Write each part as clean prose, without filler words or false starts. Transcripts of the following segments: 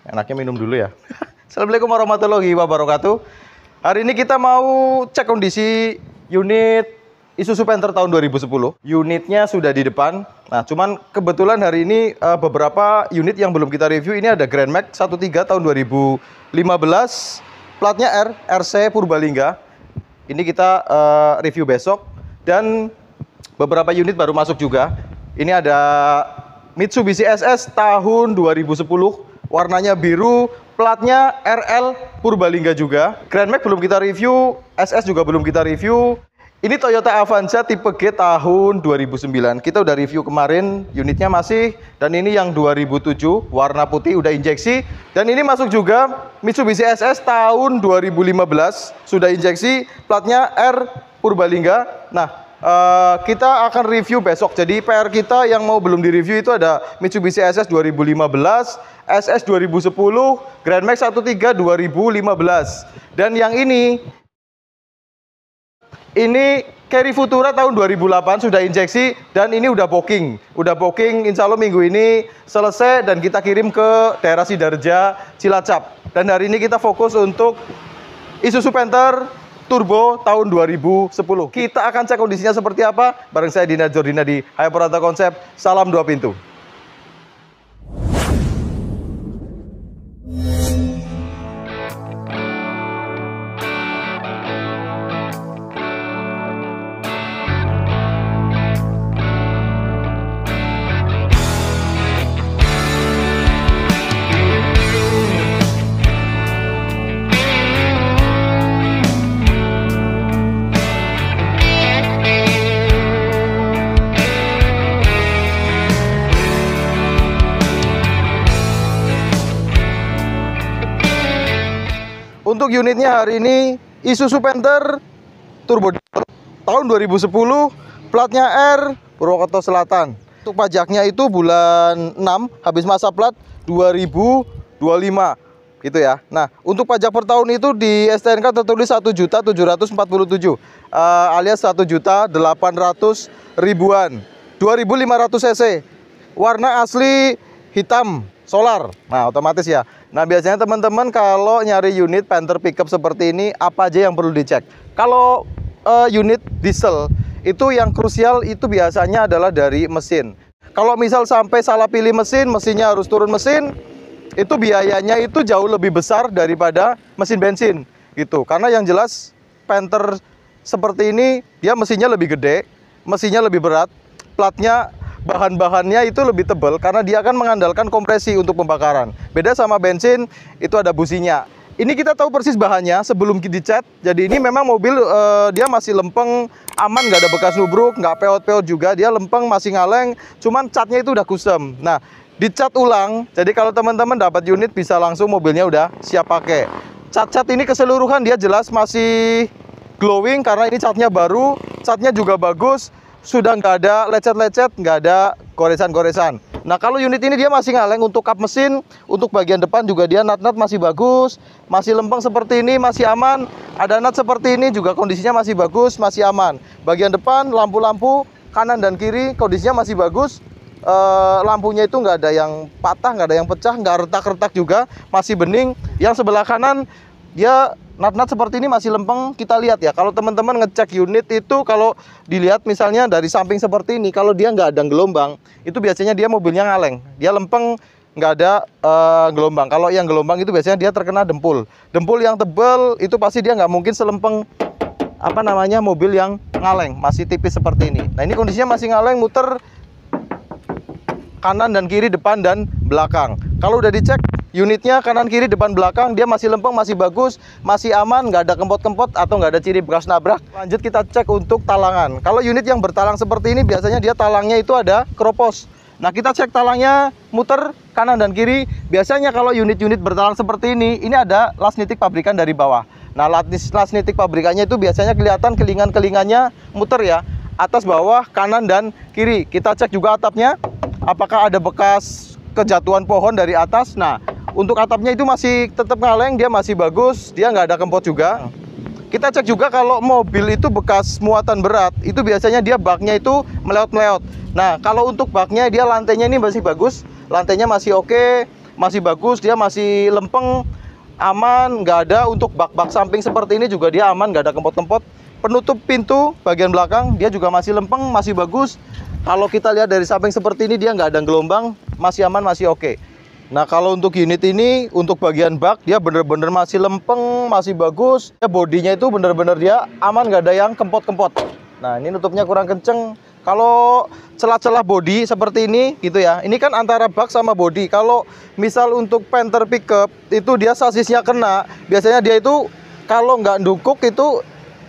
Enaknya minum dulu ya. Assalamualaikum warahmatullahi wabarakatuh. Hari ini kita mau cek kondisi unit Isuzu Panther tahun 2010. Unitnya sudah di depan. Nah, cuman kebetulan hari ini beberapa unit yang belum kita review. Ini ada Grand Max 13 tahun 2015. Platnya R, RC Purbalingga. Ini kita review besok. Dan beberapa unit baru masuk juga. Ini ada Mitsubishi SS tahun 2010. Warnanya biru, platnya RL Purbalingga juga. Grand Max belum kita review, SS juga belum kita review. Ini Toyota Avanza tipe G tahun 2009. Kita udah review kemarin, unitnya masih. Dan ini yang 2007, warna putih, udah injeksi. Dan ini masuk juga Mitsubishi SS tahun 2015. Sudah injeksi, platnya R Purbalingga. Nah, kita akan review besok. Jadi PR kita yang mau belum direview itu ada Mitsubishi SS 2015, SS 2010, Grand Max 13 2015. Dan yang ini Carry Futura tahun 2008 sudah injeksi dan ini udah booking. Udah booking, insya Allah minggu ini selesai dan kita kirim ke daerah Sidarja, Cilacap. Dan hari ini kita fokus untuk Isuzu Panther Turbo tahun 2010. Kita akan cek kondisinya seperti apa. Bareng saya Dina Jordina di Hyperauto Concept. Salam 2 pintu. Untuk unitnya hari ini Isuzu Panther Turbo tahun 2010, platnya R, Purwokerto Selatan. Untuk pajaknya itu bulan 6, habis masa plat 2025 gitu ya. Nah, untuk pajak per tahun itu di STNK tertulis 1.747.000 alias 1.800.000-an. 2.500 cc. Warna asli hitam solar. Nah, otomatis ya. Nah, biasanya teman-teman kalau nyari unit Panther pickup seperti ini, apa aja yang perlu dicek? Kalau unit diesel, itu yang krusial itu biasanya adalah dari mesin. Kalau misal sampai salah pilih mesin, mesinnya harus turun mesin, itu biayanya itu jauh lebih besar daripada mesin bensin gitu. Karena yang jelas Panther seperti ini, dia mesinnya lebih gede, mesinnya lebih berat, platnya bahan-bahannya itu lebih tebal karena dia akan mengandalkan kompresi untuk pembakaran. Beda sama bensin, itu ada businya. Ini kita tahu persis bahannya sebelum dicat. Jadi ini memang mobil dia masih lempeng, aman, nggak ada bekas nubruk, nggak peot-peot juga. Dia lempeng, masih ngaleng, cuman catnya itu udah custom. Nah, dicat ulang. Jadi kalau teman-teman dapat unit bisa langsung mobilnya udah siap pakai. Cat-cat ini keseluruhan dia jelas masih glowing karena ini catnya baru, catnya juga bagus. Sudah nggak ada lecet-lecet, nggak ada goresan-goresan. Nah, kalau unit ini dia masih ngaleng untuk kap mesin, untuk bagian depan juga dia nut-nut masih bagus, masih lempeng seperti ini, masih aman. Ada nut seperti ini juga kondisinya masih bagus, masih aman. Bagian depan, lampu-lampu kanan dan kiri kondisinya masih bagus. Lampunya itu nggak ada yang patah, nggak ada yang pecah, nggak retak-retak juga, masih bening. Yang sebelah kanan dia nut-nut seperti ini masih lempeng. Kita lihat ya, kalau teman-teman ngecek unit itu, kalau dilihat misalnya dari samping seperti ini, kalau dia nggak ada gelombang, itu biasanya dia mobilnya ngaleng. Dia lempeng, nggak ada gelombang. Kalau yang gelombang itu biasanya dia terkena dempul. Dempul yang tebal itu pasti dia nggak mungkin selempeng mobil yang ngaleng, masih tipis seperti ini. Nah, ini kondisinya masih ngaleng, muter kanan dan kiri, depan dan belakang. Kalau udah dicek unitnya kanan kiri depan belakang dia masih lempeng, masih bagus, masih aman, nggak ada kempot-kempot atau nggak ada ciri bekas nabrak. Lanjut kita cek untuk talangan. Kalau unit yang bertalang seperti ini biasanya dia talangnya itu ada keropos. Nah, kita cek talangnya, muter kanan dan kiri. Biasanya kalau unit-unit bertalang seperti ini ada las nitik pabrikan dari bawah. Nah, las nitik pabrikannya itu biasanya kelihatan kelingan-kelingannya muter ya, atas bawah kanan dan kiri. Kita cek juga atapnya, apakah ada bekas kejatuhan pohon dari atas. Nah, untuk atapnya itu masih tetap ngaleng, dia masih bagus, dia nggak ada kempot juga. Kita cek juga kalau mobil itu bekas muatan berat, itu biasanya dia baknya itu meleot-meleot. Nah, kalau untuk baknya dia lantainya ini masih bagus, lantainya masih oke, masih bagus, dia masih lempeng, aman, nggak ada. Untuk bak-bak samping seperti ini juga dia aman, nggak ada kempot-kempot. Penutup pintu bagian belakang dia juga masih lempeng, masih bagus. Kalau kita lihat dari samping seperti ini dia nggak ada gelombang, masih aman, masih oke. Nah kalau untuk unit ini, untuk bagian bak dia bener-bener masih lempeng, masih bagus. Ya, bodinya itu bener-bener dia aman, nggak ada yang kempot-kempot. Nah ini nutupnya kurang kenceng. Kalau celah-celah bodi seperti ini gitu ya, ini kan antara bak sama bodi. Kalau misal untuk Panther pickup itu dia sasisnya kena, biasanya dia itu kalau nggak ndukuk itu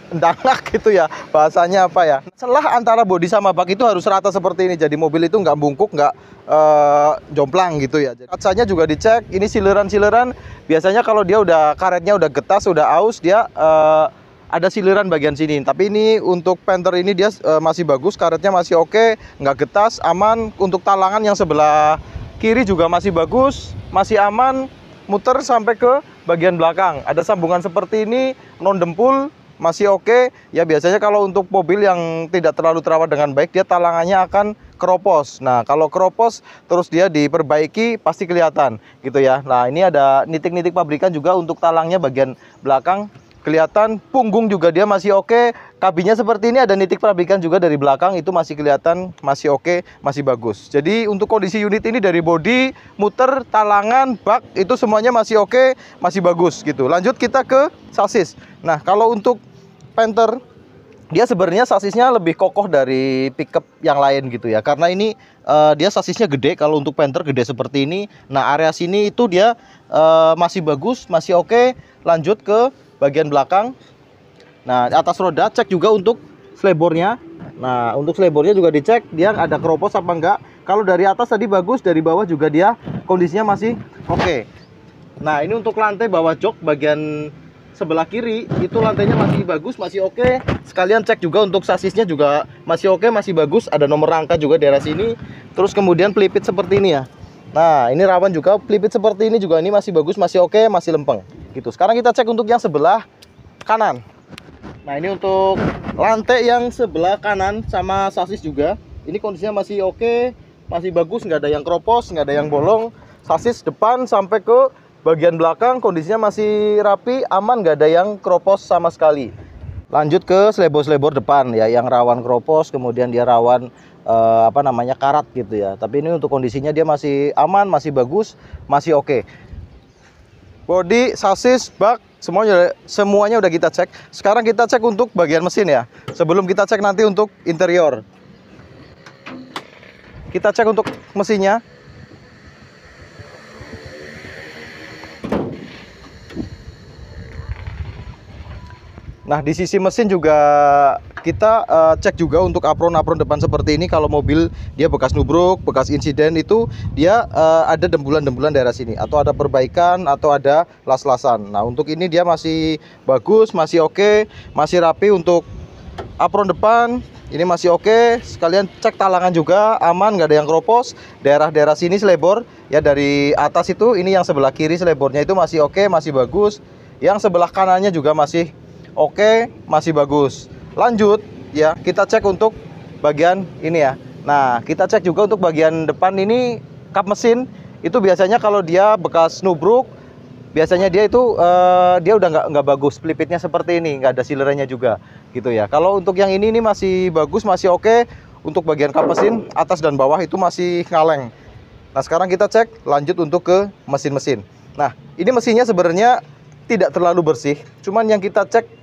ndangak gitu ya, bahasanya apa ya, celah antara bodi sama bak itu harus rata seperti ini. Jadi mobil itu nggak bungkuk, nggak jomplang gitu ya. Kacanya juga dicek, ini sileran-sileran. Biasanya kalau dia udah karetnya udah getas, udah aus, dia ada siliran bagian sini. Tapi ini untuk Panther ini dia masih bagus, karetnya masih oke, nggak getas, aman. Untuk talangan yang sebelah kiri juga masih bagus, masih aman. Muter sampai ke bagian belakang, ada sambungan seperti ini, non dempul, masih oke. Ya biasanya kalau untuk mobil yang tidak terlalu terawat dengan baik, dia talangannya akan keropos. Nah kalau keropos terus dia diperbaiki pasti kelihatan gitu ya. Nah ini ada nitik-nitik pabrikan juga untuk talangnya bagian belakang kelihatan. Punggung juga dia masih oke. Kabinnya seperti ini, ada nitik pabrikan juga dari belakang, itu masih kelihatan, masih oke, masih bagus. Jadi untuk kondisi unit ini dari bodi, muter, talangan, bak itu semuanya masih oke, masih bagus gitu. Lanjut kita ke sasis. Nah kalau untuk Panther dia sebenarnya sasisnya lebih kokoh dari pickup yang lain gitu ya, karena ini dia sasisnya gede. Kalau untuk Panther gede seperti ini. Nah area sini itu dia masih bagus, masih oke. Lanjut ke bagian belakang. Nah atas roda cek juga untuk slebournya. Nah untuk slebournya juga dicek dia ada keropos apa enggak. Kalau dari atas tadi bagus, dari bawah juga dia kondisinya masih oke. Nah ini untuk lantai bawah jok bagian sebelah kiri itu lantainya masih bagus, masih oke. Sekalian cek juga untuk sasisnya juga masih oke, masih bagus. Ada nomor rangka juga di daerah sini. Terus kemudian pelipit seperti ini ya. Nah ini rawan juga, pelipit seperti ini juga ini masih bagus, masih oke, masih lempeng gitu. Sekarang kita cek untuk yang sebelah kanan. Nah ini untuk lantai yang sebelah kanan sama sasis juga, ini kondisinya masih oke, masih bagus, nggak ada yang keropos, nggak ada yang bolong. Sasis depan sampai ke bagian belakang kondisinya masih rapi, aman, nggak ada yang keropos sama sekali. Lanjut ke slebor-slebor depan ya, yang rawan keropos, kemudian dia rawan karat gitu ya. Tapi ini untuk kondisinya dia masih aman, masih bagus, masih oke. Bodi, sasis, bak, semuanya udah kita cek. Sekarang kita cek untuk bagian mesin ya. Sebelum kita cek nanti untuk interior, kita cek untuk mesinnya. Nah di sisi mesin juga kita cek juga untuk apron-apron depan seperti ini. Kalau mobil dia bekas nubruk, bekas insiden itu dia ada dembulan-dembulan daerah sini, atau ada perbaikan, atau ada las-lasan. Nah untuk ini dia masih bagus, masih oke, masih rapi. Untuk apron depan ini masih oke. Sekalian cek talangan juga aman, nggak ada yang keropos. Daerah-daerah sini selebor ya, dari atas itu ini yang sebelah kiri selebornya itu masih oke, masih bagus. Yang sebelah kanannya juga masih oke, masih bagus. Lanjut ya, kita cek untuk bagian ini ya. Nah kita cek juga untuk bagian depan ini, kap mesin itu biasanya kalau dia bekas nubruk, biasanya dia itu dia udah nggak bagus, pelipitnya seperti ini, nggak ada silerannya juga gitu ya. Kalau untuk yang ini masih bagus, masih oke. Untuk bagian kap mesin atas dan bawah itu masih ngaleng. Nah sekarang kita cek lanjut untuk ke mesin-mesin. Nah ini mesinnya sebenarnya tidak terlalu bersih, cuman yang kita cek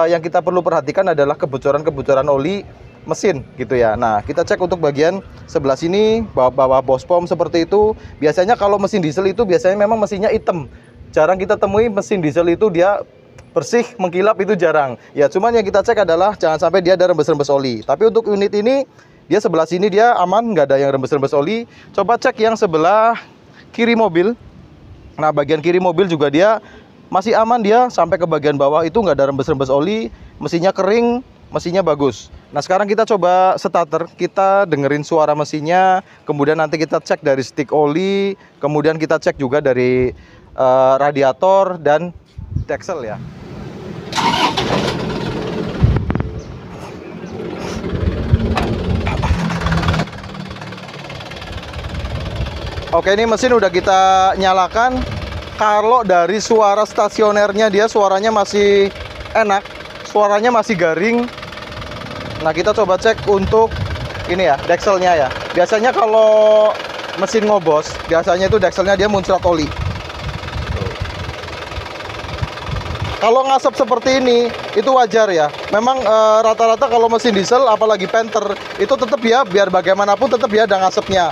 yang kita perlu perhatikan adalah kebocoran-kebocoran oli mesin gitu ya. Nah kita cek untuk bagian sebelah sini, bawah bospom seperti itu. Biasanya kalau mesin diesel itu biasanya memang mesinnya hitam, jarang kita temui mesin diesel itu dia bersih mengkilap, itu jarang ya. Cuman yang kita cek adalah jangan sampai dia ada rembes-rembes oli. Tapi untuk unit ini dia sebelah sini dia aman, nggak ada yang rembes-rembes oli. Coba cek yang sebelah kiri mobil. Nah bagian kiri mobil juga dia masih aman, dia sampai ke bagian bawah itu nggak ada rembes-rembes oli, mesinnya kering, mesinnya bagus. Nah sekarang kita coba starter, kita dengerin suara mesinnya, kemudian nanti kita cek dari stick oli, kemudian kita cek juga dari radiator dan deksel ya. Oke, ini mesin udah kita nyalakan. Kalau dari suara stasionernya dia suaranya masih enak, suaranya masih garing. Nah, kita coba cek untuk ini ya, dekselnya ya. Biasanya kalau mesin ngobos, biasanya itu dekselnya dia muncrat oli. Kalau ngasap seperti ini, itu wajar ya. Memang rata-rata kalau mesin diesel, apalagi Panther, itu tetap ya, biar bagaimanapun tetap ya ada ngasapnya.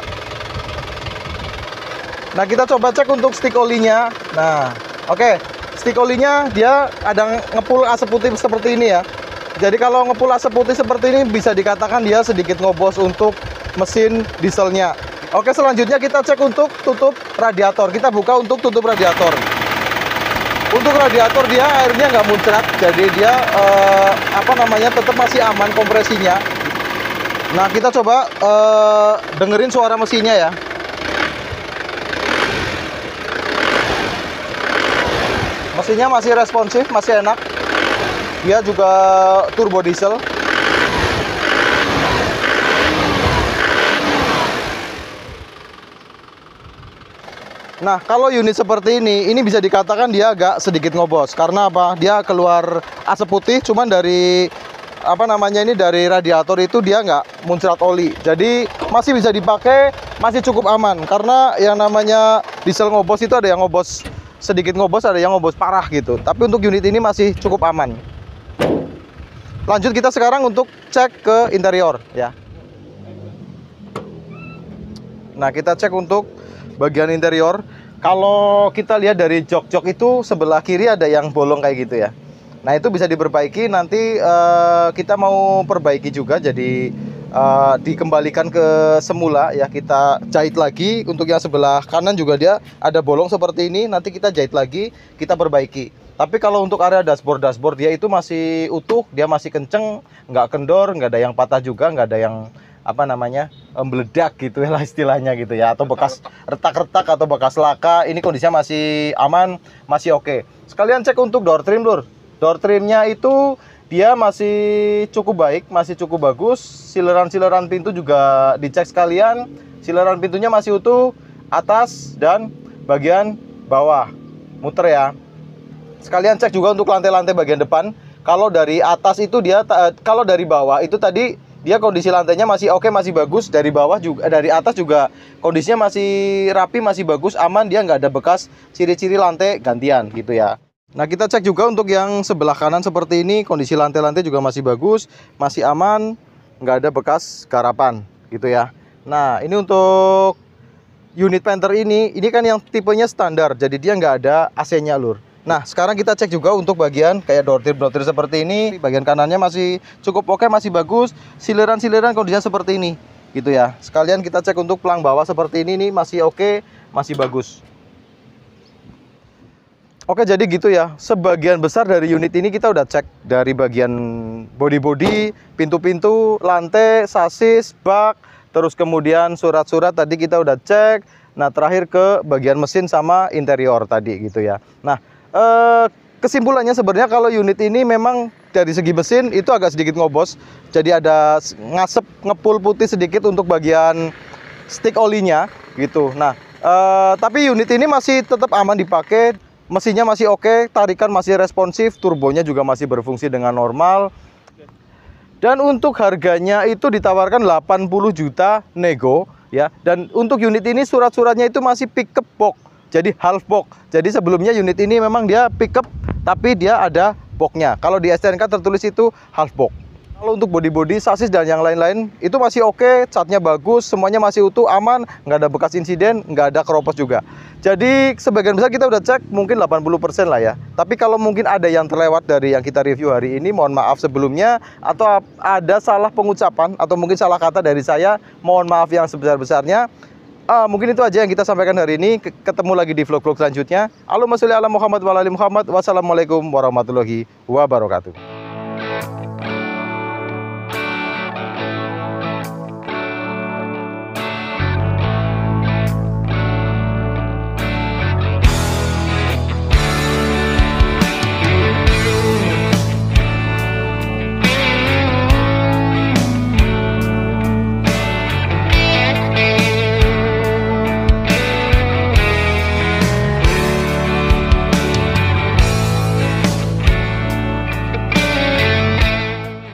Nah, kita coba cek untuk stick olinya. Nah, oke, stick olinya dia ada ngepul asap putih seperti ini ya. Jadi kalau ngepul asap putih seperti ini bisa dikatakan dia sedikit ngobos untuk mesin dieselnya. Oke, selanjutnya kita cek untuk tutup radiator. Kita buka untuk tutup radiator. Untuk radiator dia airnya nggak muncrat, jadi dia tetap masih aman kompresinya. Nah, kita coba dengerin suara mesinnya ya. Mesinnya masih responsif, masih enak. Dia juga turbo diesel. Nah, kalau unit seperti ini bisa dikatakan dia agak sedikit ngobos. Karena apa? Dia keluar asap putih, cuman dari dari radiator itu dia nggak muncrat oli. Jadi masih bisa dipakai, masih cukup aman. Karena yang namanya diesel ngobos itu ada yang ngobos sedikit ngobos, ada yang ngobos parah gitu. Tapi untuk unit ini masih cukup aman. Lanjut kita sekarang untuk cek ke interior ya. Nah, kita cek untuk bagian interior. Kalau kita lihat dari jok-jok itu sebelah kiri ada yang bolong kayak gitu ya. Nah, itu bisa diperbaiki. Nanti kita mau perbaiki juga, jadi dikembalikan ke semula ya. Kita jahit lagi. Untuk yang sebelah kanan juga dia ada bolong seperti ini. Nanti kita jahit lagi, kita perbaiki. Tapi kalau untuk area dashboard dia itu masih utuh, dia masih kenceng, nggak kendor, nggak ada yang patah juga, nggak ada yang meledak gitu ya lah istilahnya gitu ya, atau bekas retak-retak atau bekas laka. Ini kondisinya masih aman, masih oke. Sekalian cek untuk door trim, lur. Door trimnya itu dia masih cukup baik, masih cukup bagus. Sileran-sileran pintu juga dicek sekalian. Sileran pintunya masih utuh, atas dan bagian bawah. Muter ya. Sekalian cek juga untuk lantai-lantai bagian depan. Kalau dari atas itu dia, kalau dari bawah itu tadi dia kondisi lantainya masih oke, masih bagus. Dari bawah juga, dari atas juga kondisinya masih rapi, masih bagus, aman. Dia nggak ada bekas ciri-ciri lantai gantian gitu ya. Nah, kita cek juga untuk yang sebelah kanan seperti ini. Kondisi lantai-lantai juga masih bagus, masih aman, nggak ada bekas garapan gitu ya. Nah, ini untuk unit Panther ini kan yang tipenya standar. Jadi dia nggak ada AC-nya, lur. Nah, sekarang kita cek juga untuk bagian kayak door trim seperti ini. Bagian kanannya masih cukup oke, masih bagus. Sileran-sileran kondisinya seperti ini gitu ya. Sekalian kita cek untuk pelang bawah seperti ini nih, masih oke, masih bagus. Oke, jadi gitu ya. Sebagian besar dari unit ini kita udah cek. Dari bagian body-body, pintu-pintu, lantai, sasis, bak, terus kemudian surat-surat tadi kita udah cek. Nah, terakhir ke bagian mesin sama interior tadi gitu ya. Nah, kesimpulannya sebenarnya kalau unit ini memang dari segi mesin itu agak sedikit ngobos. Jadi ada ngasep, ngepul putih sedikit untuk bagian stick olinya gitu. Nah, tapi unit ini masih tetap aman dipakai. Mesinnya masih oke, tarikan masih responsif, turbonya juga masih berfungsi dengan normal. Dan untuk harganya itu ditawarkan 80 juta nego ya. Dan untuk unit ini surat-suratnya itu masih pickup box. Jadi half box. Jadi sebelumnya unit ini memang dia pickup, tapi dia ada boxnya. Kalau di STNK tertulis itu half box. Kalau untuk body-body, sasis dan yang lain-lain itu masih oke, catnya bagus, semuanya masih utuh, aman, nggak ada bekas insiden, nggak ada keropos juga. Jadi sebagian besar kita udah cek, mungkin 80% lah ya. Tapi kalau mungkin ada yang terlewat dari yang kita review hari ini, mohon maaf sebelumnya. Atau ada salah pengucapan, atau mungkin salah kata dari saya, mohon maaf yang sebesar-besarnya. Mungkin itu aja yang kita sampaikan hari ini. Ketemu lagi di vlog-vlog selanjutnya. Allahumma sholli ala Muhammad wa ala ali Muhammad. Wassalamualaikum warahmatullahi wabarakatuh.